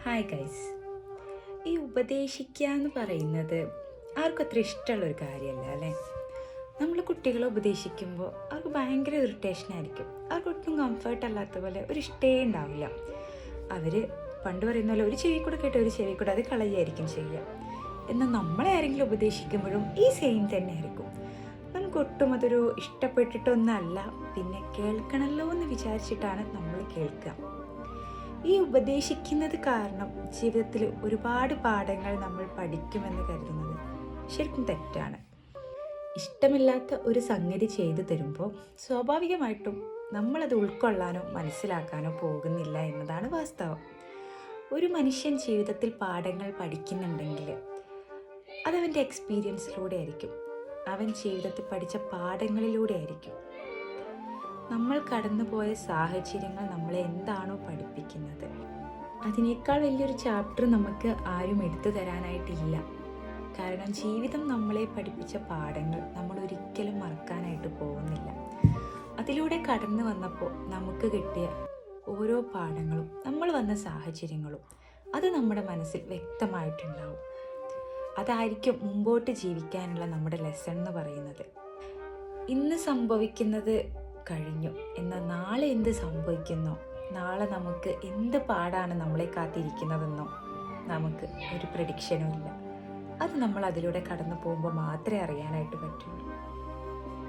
Hi guys. ഈ ഉപദേശിക്കുക എന്ന് പറയുന്നത് ആർക്കും അത്ര ഇഷ്ടമുള്ളൊരു കാര്യമല്ല അല്ലേ. നമ്മൾ കുട്ടികളെ ഉപദേശിക്കുമ്പോൾ അവർക്ക് ഭയങ്കര ഇറിറ്റേഷൻ ആയിരിക്കും. അവർക്കൊട്ടും കംഫർട്ട് അല്ലാത്ത പോലെ ഒരു ഇഷ്ടേ ഉണ്ടാവില്ല. അവർ പണ്ട് പറയുന്ന പോലെ ഒരു ചെവി കൂടെ കേട്ട് ഒരു ചെവി കൂടെ അത് കളയായിരിക്കും ചെയ്യുക. എന്നാൽ നമ്മളെ ആരെങ്കിലും ഉപദേശിക്കുമ്പോഴും ഈ സെയിം തന്നെ ആയിരിക്കും. നമുക്കൊട്ടും അതൊരു ഇഷ്ടപ്പെട്ടിട്ടൊന്നല്ല, പിന്നെ കേൾക്കണമല്ലോ എന്ന് വിചാരിച്ചിട്ടാണ് നമ്മൾ കേൾക്കുക. ഈ ഉപദേശിക്കുന്നത് കാരണം ജീവിതത്തിൽ ഒരുപാട് പാഠങ്ങൾ നമ്മൾ പഠിക്കുമെന്ന് കരുതുന്നത് ശരിക്കും തെറ്റാണ്. ഇഷ്ടമില്ലാത്ത ഒരു സംഗതി ചെയ്തു തരുമ്പോൾ സ്വാഭാവികമായിട്ടും നമ്മളത് ഉൾക്കൊള്ളാനോ മനസ്സിലാക്കാനോ പോകുന്നില്ല എന്നതാണ് വാസ്തവം. ഒരു മനുഷ്യൻ ജീവിതത്തിൽ പാഠങ്ങൾ പഠിക്കുന്നുണ്ടെങ്കിൽ അതവൻ്റെ എക്സ്പീരിയൻസിലൂടെ ആയിരിക്കും, അവൻ ജീവിതത്തിൽ പഠിച്ച പാഠങ്ങളിലൂടെ ആയിരിക്കും. നമ്മൾ കടന്നുപോയ സാഹചര്യങ്ങൾ നമ്മളെ എന്താണോ പഠിപ്പിക്കുന്നത് അതിനേക്കാൾ വലിയൊരു ചാപ്റ്റർ നമുക്ക് ആരും എടുത്തു തരാനായിട്ടില്ല. കാരണം ജീവിതം നമ്മളെ പഠിപ്പിച്ച പാഠങ്ങൾ നമ്മൾ ഒരിക്കലും മറക്കാനായിട്ട് പോകുന്നില്ല. അതിലൂടെ കടന്നു വന്നപ്പോൾ നമുക്ക് കിട്ടിയ ഓരോ പാഠങ്ങളും, നമ്മൾ വന്ന സാഹചര്യങ്ങളും അത് നമ്മുടെ മനസ്സിൽ വ്യക്തമായിട്ടുണ്ടാവും. അതായിരിക്കും മുമ്പോട്ട് ജീവിക്കാനുള്ള നമ്മുടെ ലെസൺ എന്ന് പറയുന്നത്. ഇന്ന് സംഭവിക്കുന്നത് കഴിഞ്ഞു, എന്നാൽ നാളെ എന്ത് സംഭവിക്കുന്നോ, നാളെ നമുക്ക് എന്ത് പാടാണ് നമ്മളെ കാത്തിരിക്കുന്നതെന്നോ നമുക്ക് ഒരു പ്രഡിക്ഷനും ഇല്ല. അത് നമ്മൾ അതിലൂടെ കടന്നു പോകുമ്പോൾ മാത്രമേ അറിയാനായിട്ട് പറ്റുള്ളൂ.